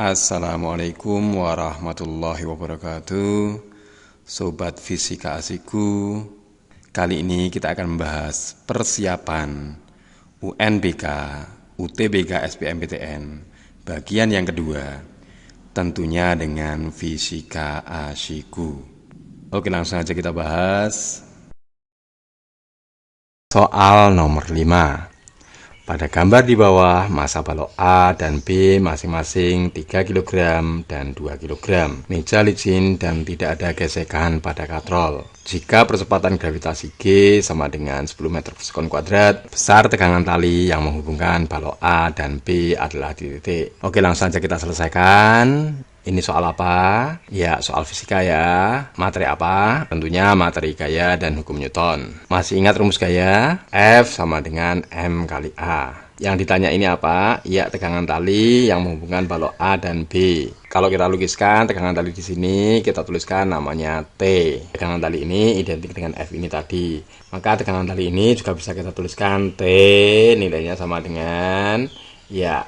Assalamualaikum warahmatullahi wabarakatuh. Sobat Fisika Asikku, kali ini kita akan membahas persiapan UNBK, UTBK SBMPTN bagian yang kedua, tentunya dengan Fisika Asikku. Oke, langsung aja kita bahas. Soal nomor 5. Pada gambar di bawah, massa balok A dan B masing-masing 3 kg dan 2 kg. Meja licin dan tidak ada gesekan pada katrol. Jika percepatan gravitasi G sama dengan 10 meter per sekon kuadrat, besar tegangan tali yang menghubungkan balok A dan B adalah di titik. Oke, langsung saja kita selesaikan. Ini soal apa? Ya, soal fisika ya. Materi apa? Tentunya materi gaya dan hukum Newton. Masih ingat rumus gaya? F sama dengan M kali A. Yang ditanya ini apa? Ya, tegangan tali yang menghubungkan balok A dan B. Kalau kita lukiskan tegangan tali di sini, kita tuliskan namanya T. Tegangan tali ini identik dengan F ini tadi. Maka tegangan tali ini juga bisa kita tuliskan T, nilainya sama dengan ya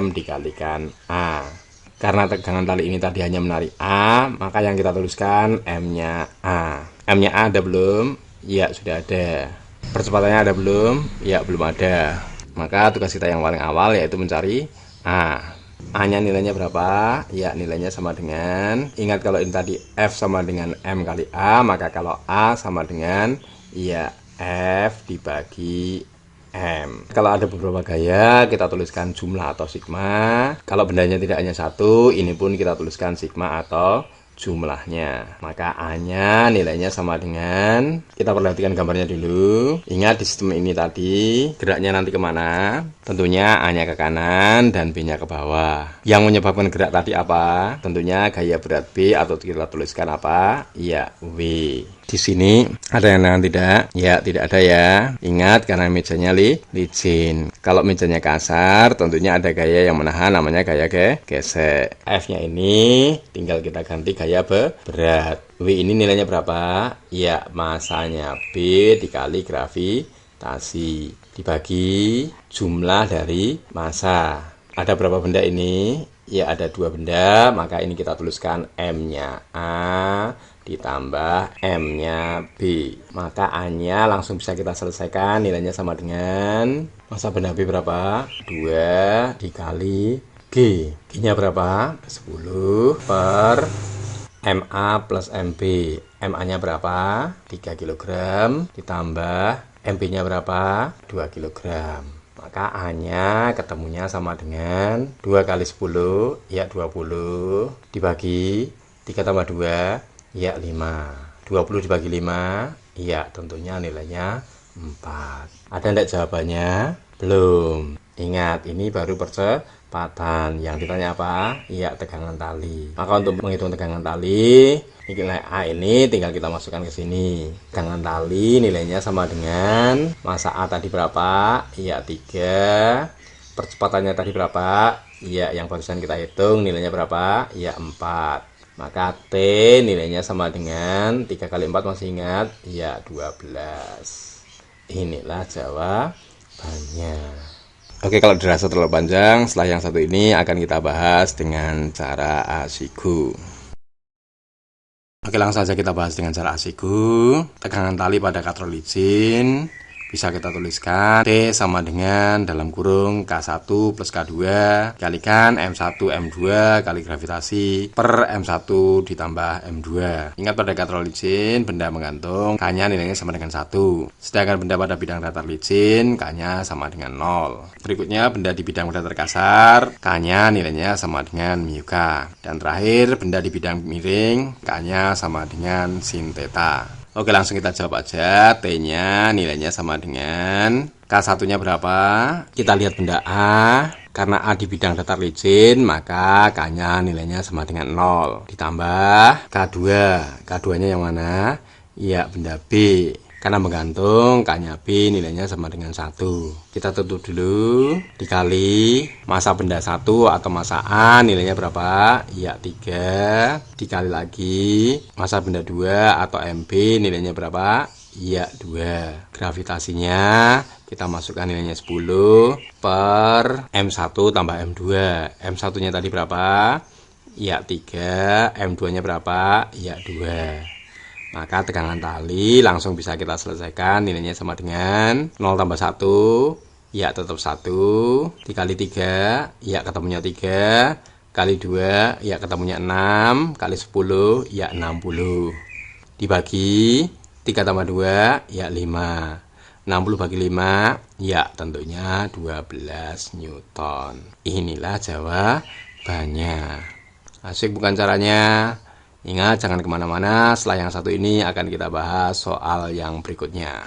M dikalikan A. Karena tegangan tali ini tadi hanya menarik A, maka yang kita tuliskan M-nya A. M-nya A ada belum? Ya, sudah ada. Percepatannya ada belum? Ya, belum ada. Maka tugas kita yang paling awal yaitu mencari A. A-nya nilainya berapa? Ya, nilainya sama dengan, ingat kalau ini tadi F sama dengan M kali A, maka kalau A sama dengan ya F dibagi M. Kalau ada beberapa gaya, kita tuliskan jumlah atau sigma. Kalau bendanya tidak hanya satu, ini pun kita tuliskan sigma atau jumlahnya. Maka A-nya nilainya sama dengan, kita perhatikan gambarnya dulu. Ingat di sistem ini tadi, geraknya nanti kemana? Tentunya A-nya ke kanan dan B-nya ke bawah. Yang menyebabkan gerak tadi apa? Tentunya gaya berat B atau kita tuliskan apa? Ya, W. Di sini ada yang dengan tidak? Ya, tidak ada ya. Ingat karena mejanya licin. Kalau mejanya kasar, tentunya ada gaya yang menahan, namanya gaya gesek. F-nya ini tinggal kita ganti gaya berat. W ini nilainya berapa? Ya, massanya B dikali gravitasi dibagi jumlah dari massa. Ada berapa benda ini? Ya, ada 2 benda, maka ini kita tuliskan M-nya A ditambah M-nya B. Maka A-nya langsung bisa kita selesaikan, nilainya sama dengan massa benda B berapa? 2 dikali G. G-nya berapa? 10 per MA plus MB. MA-nya berapa? 3 kg ditambah MB-nya berapa? 2 kg. Maka A-nya ketemunya sama dengan 2 kali 10, ya 20, dibagi 3 tambah 2, ya 5. 20 dibagi 5, ya tentunya nilainya 4. Ada enggak jawabannya? Belum. Ingat, ini baru percepatan. Yang ditanya apa? Ya, tegangan tali. Maka untuk menghitung tegangan tali, nilai A ini tinggal kita masukkan ke sini. Tegangan tali nilainya sama dengan massa A tadi berapa? Ya, 3. Percepatannya tadi berapa? Ya, yang barusan kita hitung nilainya berapa? Ya, 4. Maka T nilainya sama dengan 3 kali 4 masih ingat? Ya, 12. Inilah jawabannya. Oke, kalau dirasa terlalu panjang, setelah yang satu ini akan kita bahas dengan cara ASIGO. Oke, langsung saja kita bahas dengan cara ASIGO. Tegangan tali pada katrol licin bisa kita tuliskan T sama dengan dalam kurung K1 plus K2 kalikan M1 M2 kali gravitasi per M1 ditambah M2. Ingat pada katrol licin benda menggantung, K-nya nilainya sama dengan 1. Sedangkan benda pada bidang datar licin K-nya sama dengan 0. Berikutnya benda di bidang datar kasar, K-nya nilainya sama dengan mu K. Dan terakhir benda di bidang miring, K-nya sama dengan sin theta. Oke, langsung kita jawab aja. T-nya nilainya sama dengan K1-nya berapa? Kita lihat benda A. Karena A di bidang datar licin, maka K-nya nilainya sama dengan 0. Ditambah K2. K2-nya yang mana? Ya, benda B. Karena menggantung, K-nya B nilainya sama dengan 1. Kita tutup dulu. Dikali massa benda 1 atau massa A nilainya berapa? Ya, 3. Dikali lagi massa benda 2 atau MB nilainya berapa? ya 2. Gravitasinya kita masukkan nilainya 10 per M1 tambah M2. M1 nya tadi berapa? Ya 3. M2 nya berapa? Ya 2. Maka tegangan tali langsung bisa kita selesaikan, nilainya sama dengan 0 tambah 1, ya tetap 1, dikali 3, ya ketemunya 3, kali 2, ya ketemunya 6, kali 10, ya 60. Dibagi 3 tambah 2, ya 5. 60 bagi 5, ya tentunya 12 Newton. Inilah jawabannya. Asik bukan caranya? Ingat, jangan kemana-mana, setelah yang satu ini akan kita bahas soal yang berikutnya.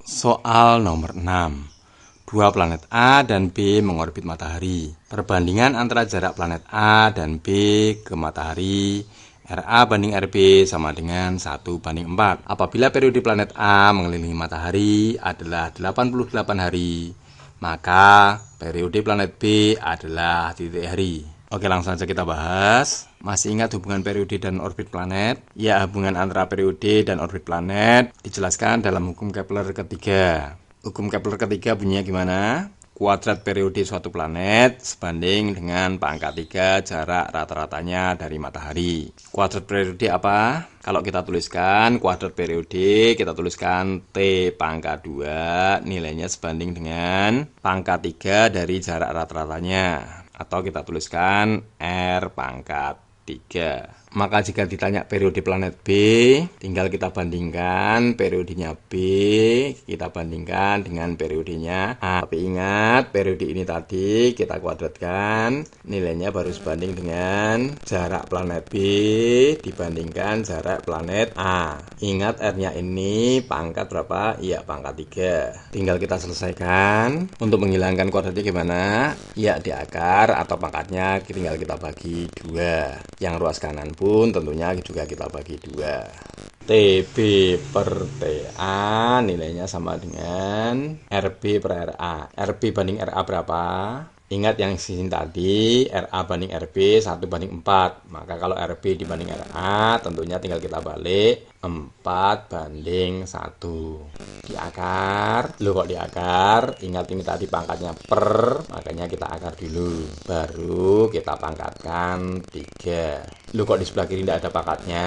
Soal nomor 6. Dua planet A dan B mengorbit matahari. Perbandingan antara jarak planet A dan B ke matahari RA banding RB sama dengan 1:4. Apabila periode planet A mengelilingi matahari adalah 88 hari, maka periode planet B adalah titik hari. Oke, langsung saja kita bahas. Masih ingat hubungan periode dan orbit planet? Ya, hubungan antara periode dan orbit planet dijelaskan dalam hukum Kepler ketiga. Hukum Kepler ketiga bunyinya gimana? Kuadrat periode suatu planet sebanding dengan pangkat 3 jarak rata-ratanya dari matahari. Kuadrat periode apa? Kalau kita tuliskan kuadrat periode, kita tuliskan T pangkat 2, nilainya sebanding dengan pangkat 3 dari jarak rata-ratanya. Atau kita tuliskan R pangkat 3. Maka jika ditanya periode planet B, tinggal kita bandingkan periodenya B, kita bandingkan dengan periodenya A. Tapi ingat, periode ini tadi kita kuadratkan, nilainya baru sebanding dengan jarak planet B dibandingkan jarak planet A. Ingat R-nya ini pangkat berapa? Iya, pangkat 3. Tinggal kita selesaikan. Untuk menghilangkan kuadratnya gimana? Ya, di akar atau pangkatnya tinggal kita bagi 2. Yang ruas kanan pun tentunya juga kita bagi 2. TB per TA nilainya sama dengan RB per RA. RB banding RA berapa? Ingat yang sini tadi, RA banding RB 1:4. Maka kalau RB dibanding RA, tentunya tinggal kita balik 4:1. Di akar, loh kok di akar? Ingat ini tadi pangkatnya per, makanya kita akar dulu. Baru kita pangkatkan 3. Loh kok di sebelah kiri tidak ada pangkatnya?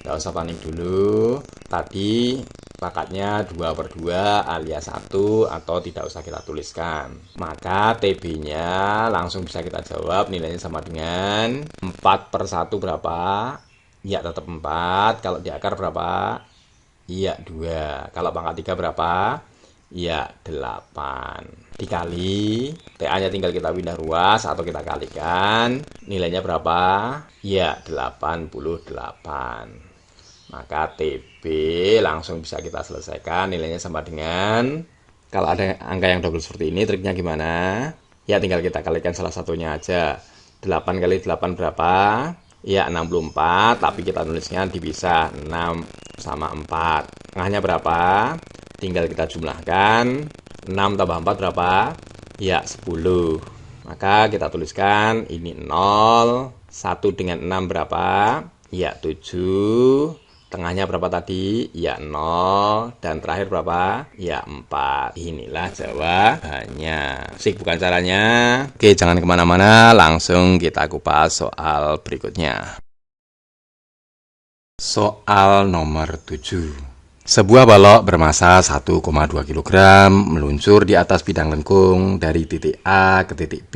Nggak usah panik dulu. Tadi pangkatnya 2/2 alias 1 atau tidak usah kita tuliskan. Maka TB-nya langsung bisa kita jawab, nilainya sama dengan 4/1 berapa? Ya tetap 4. Kalau di akar berapa? Iya 2. Kalau pangkat 3 berapa? Ya 8. Dikali, TA-nya tinggal kita pindah ruas atau kita kalikan. Nilainya berapa? Ya 88. Maka TB langsung bisa kita selesaikan, nilainya sama dengan, kalau ada angka yang double seperti ini, triknya gimana? Ya tinggal kita kalikan salah satunya aja. 8 kali 8 berapa? Ya 64, tapi kita tulisnya dipisah 6 sama 4. Tengahnya berapa? Tinggal kita jumlahkan. 6 tambah 4 berapa? Ya 10. Maka kita tuliskan ini 0. 1 dengan 6 berapa? Ya 7. Tengahnya berapa tadi? Ya 0. Dan terakhir berapa? Ya 4. Inilah jawabannya. Sik bukan caranya. Oke, jangan kemana-mana. Langsung kita kupas soal berikutnya. Soal nomor 7. Sebuah balok bermasa 1,2 kg meluncur di atas bidang lengkung dari titik A ke titik B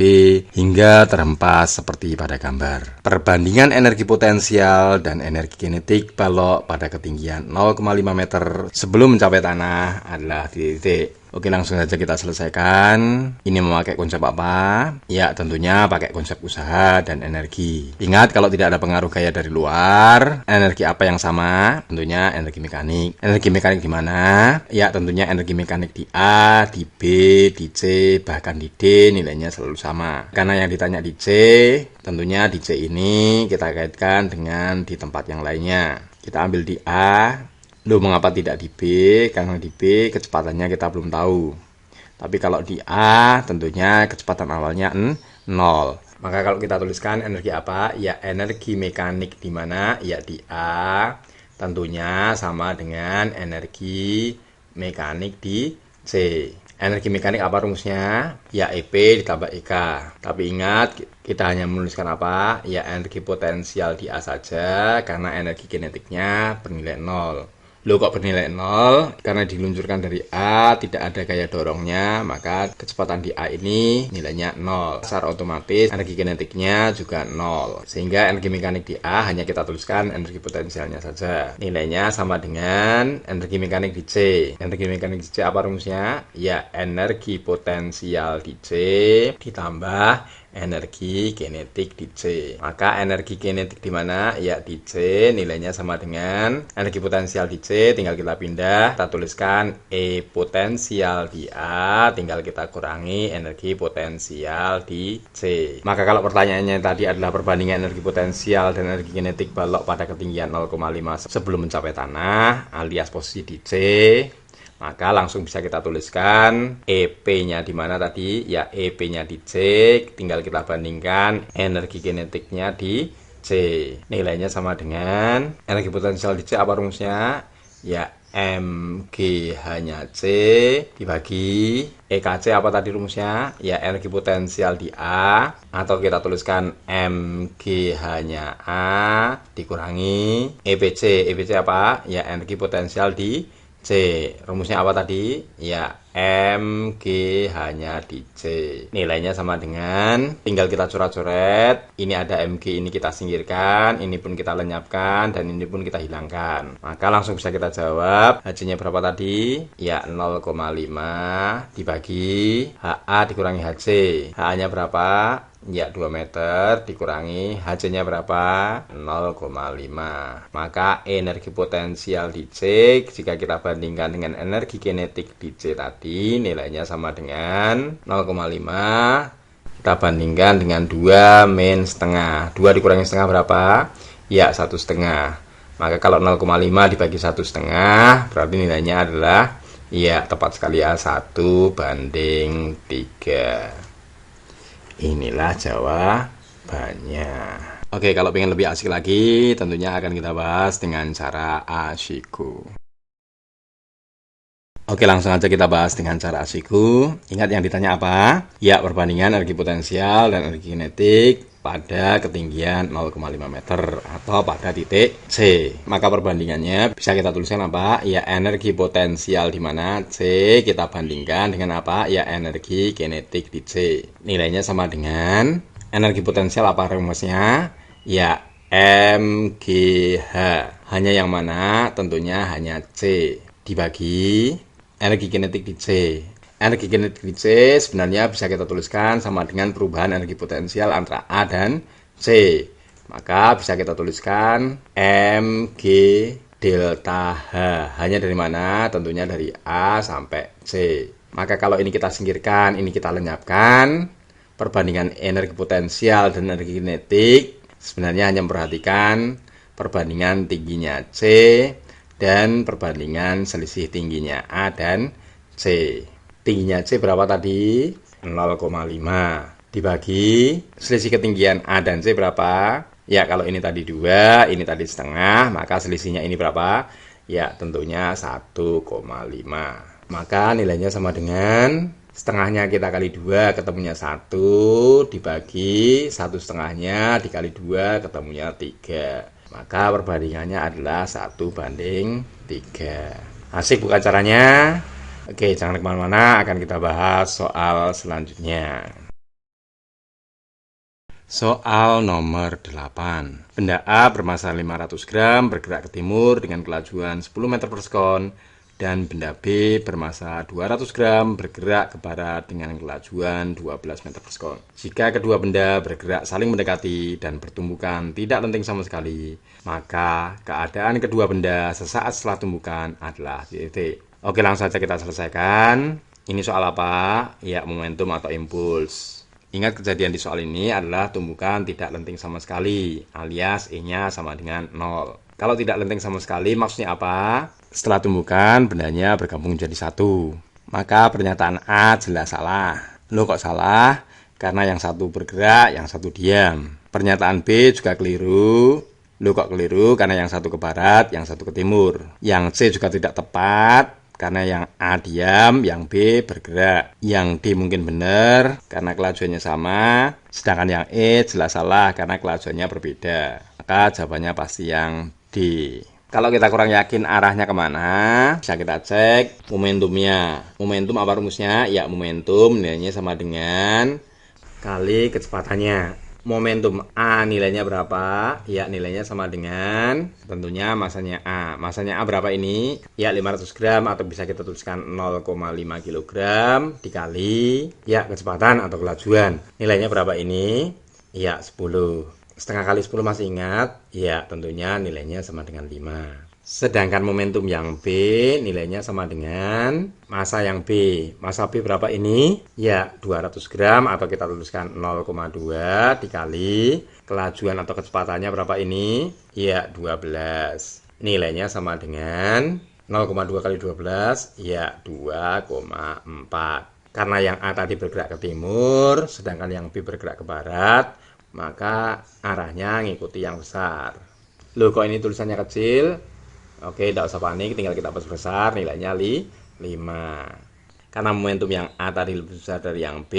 hingga terhempas seperti pada gambar. Perbandingan energi potensial dan energi kinetik balok pada ketinggian 0,5 meter sebelum mencapai tanah adalah di titik. Oke, langsung saja kita selesaikan. Ini memakai konsep apa? Ya, tentunya pakai konsep usaha dan energi. Ingat, kalau tidak ada pengaruh gaya dari luar, energi apa yang sama? Tentunya energi mekanik. Energi mekanik di mana? Ya, tentunya energi mekanik di A, di B, di C, bahkan di D nilainya selalu sama. Karena yang ditanya di C, tentunya di C ini kita kaitkan dengan di tempat yang lainnya. Kita ambil di A. Loh, mengapa tidak di B? Karena di B kecepatannya kita belum tahu. Tapi kalau di A tentunya kecepatan awalnya 0. Maka kalau kita tuliskan energi apa? Ya energi mekanik di mana? Ya di A. Tentunya sama dengan energi mekanik di C. Energi mekanik apa rumusnya? Ya EP ditambah EK. Tapi ingat, kita hanya menuliskan apa? Ya energi potensial di A saja, karena energi kinetiknya bernilai 0. Loh kok bernilai 0? Karena diluncurkan dari A, tidak ada gaya dorongnya, maka kecepatan di A ini nilainya 0. Secara otomatis energi kinetiknya juga 0. Sehingga energi mekanik di A hanya kita tuliskan energi potensialnya saja. Nilainya sama dengan energi mekanik di C. Energi mekanik di C apa rumusnya? Ya energi potensial di C ditambah energi kinetik di C. Maka energi kinetik di mana? Ya di C, nilainya sama dengan energi potensial di C, tinggal kita pindah, kita tuliskan E potensial di A, tinggal kita kurangi energi potensial di C. Maka kalau pertanyaannya tadi adalah perbandingan energi potensial dan energi kinetik balok pada ketinggian 0,5 sebelum mencapai tanah, alias posisi di C, maka langsung bisa kita tuliskan EP-nya di mana tadi? Ya EP-nya di C, tinggal kita bandingkan energi kinetiknya di C. Nilainya sama dengan energi potensial di C apa rumusnya? Ya MG hanya C dibagi EKC apa tadi rumusnya? Ya energi potensial di A, atau kita tuliskan MG hanya A dikurangi EPC. EPC apa? Ya energi potensial di C. Rumusnya apa tadi? Ya MG hanya di C. Nilainya sama dengan, tinggal kita coret-coret. Ini ada MG, ini kita singkirkan, ini pun kita lenyapkan, dan ini pun kita hilangkan. Maka langsung bisa kita jawab, HC-nya berapa tadi? Ya 0,5 dibagi HA dikurangi HC. HA-nya berapa? Ya 2 meter dikurangi HC-nya berapa? 0,5. Maka energi potensial di C jika kita bandingkan dengan energi kinetik di C tadi, nilainya sama dengan 0,5. Kita bandingkan dengan 2 min setengah. 2 dikurangi setengah berapa? Ya 1,5. Maka kalau 0,5 dibagi 1,5 berarti nilainya adalah ya tepat sekali ya 1:3. Inilah jawabannya. Oke, kalau pengen lebih asik lagi, tentunya akan kita bahas dengan cara ASIKO. Oke, langsung aja kita bahas dengan cara ASIKO. Ingat yang ditanya apa? Ya, perbandingan energi potensial dan energi kinetik pada ketinggian 0,5 meter atau pada titik C. Maka perbandingannya bisa kita tuliskan apa? Ya energi potensial di mana C kita bandingkan dengan apa? Ya energi kinetik di C. Nilainya sama dengan energi potensial apa rumusnya? Ya MGH. Hanya yang mana? Tentunya hanya C dibagi energi kinetik di C. Energi kinetik di C sebenarnya bisa kita tuliskan sama dengan perubahan energi potensial antara A dan C. Maka bisa kita tuliskan MG delta H. Hanya dari mana? Tentunya dari A sampai C. Maka kalau ini kita singkirkan, ini kita lenyapkan, perbandingan energi potensial dan energi kinetik sebenarnya hanya memperhatikan perbandingan tingginya C dan perbandingan selisih tingginya A dan C. Tingginya C berapa tadi? 0,5 dibagi selisih ketinggian A dan C berapa? Ya kalau ini tadi 2, ini tadi setengah, maka selisihnya ini berapa? Ya tentunya 1,5. Maka nilainya sama dengan setengahnya kita kali 2 ketemunya 1 dibagi 1/2 dikali 2 ketemunya 3. Maka perbandingannya adalah 1:3. Asik bukan caranya? Oke, jangan kemana-mana, akan kita bahas soal selanjutnya. Soal nomor 8. Benda A bermassa 500 gram bergerak ke timur dengan kelajuan 10 meter per sekon, dan benda B bermassa 200 gram bergerak ke barat dengan kelajuan 12 meter per sekon. Jika kedua benda bergerak saling mendekati dan pertumbukan tidak lenting sama sekali, maka keadaan kedua benda sesaat setelah tumbukan adalah titik. Oke, langsung saja kita selesaikan. Ini soal apa? Ya, momentum atau impuls. Ingat kejadian di soal ini adalah tumbukan tidak lenting sama sekali, alias E-nya sama dengan 0. Kalau tidak lenting sama sekali, maksudnya apa? Setelah tumbukan, bendanya bergabung menjadi satu. Maka pernyataan A jelas salah. Loh kok salah? Karena yang satu bergerak, yang satu diam. Pernyataan B juga keliru. Loh kok keliru? Karena yang satu ke barat, yang satu ke timur. Yang C juga tidak tepat, karena yang A diam, yang B bergerak. Yang D mungkin benar, karena kelajuannya sama. Sedangkan yang E jelas salah, karena kelajuannya berbeda. Maka jawabannya pasti yang D. Kalau kita kurang yakin arahnya kemana, bisa kita cek momentumnya. Momentum apa rumusnya? Ya, momentum nilainya sama dengan kali kecepatannya. Momentum A nilainya berapa? Ya, nilainya sama dengan tentunya masanya A. Masanya A berapa ini? Ya, 500 gram atau bisa kita tuliskan 0,5 kg dikali ya kecepatan atau kelajuan. Nilainya berapa ini? Ya, 10. Setengah kali 10 masih ingat? Ya, tentunya nilainya sama dengan 5. Sedangkan momentum yang B nilainya sama dengan massa yang B. Massa B berapa ini? Ya, 200 gram atau kita tuliskan 0,2 dikali kelajuan atau kecepatannya berapa ini? Ya, 12. Nilainya sama dengan 0,2 kali 12, ya 2,4. Karena yang A tadi bergerak ke timur, sedangkan yang B bergerak ke barat, maka arahnya ngikuti yang besar. Loh, kok ini tulisannya kecil? Oke, tidak usah panik, tinggal kita besar, nilainya 5. Karena momentum yang A tadi lebih besar dari yang B,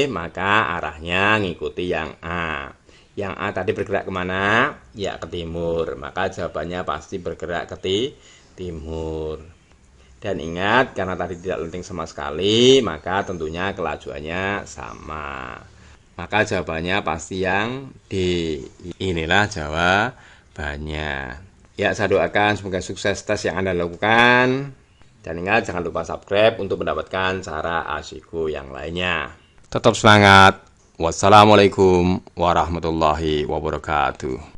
maka arahnya ngikuti yang A. Yang A tadi bergerak kemana? Ya, ke timur. Maka jawabannya pasti bergerak ke timur. Dan ingat, karena tadi tidak lenting sama sekali, maka tentunya kelajuannya sama. Maka jawabannya pasti yang D. Inilah jawabannya. Ya, saya doakan semoga sukses tes yang Anda lakukan. Dan ingat, jangan lupa subscribe untuk mendapatkan cara asyiku yang lainnya. Tetap semangat. Wassalamualaikum warahmatullahi wabarakatuh.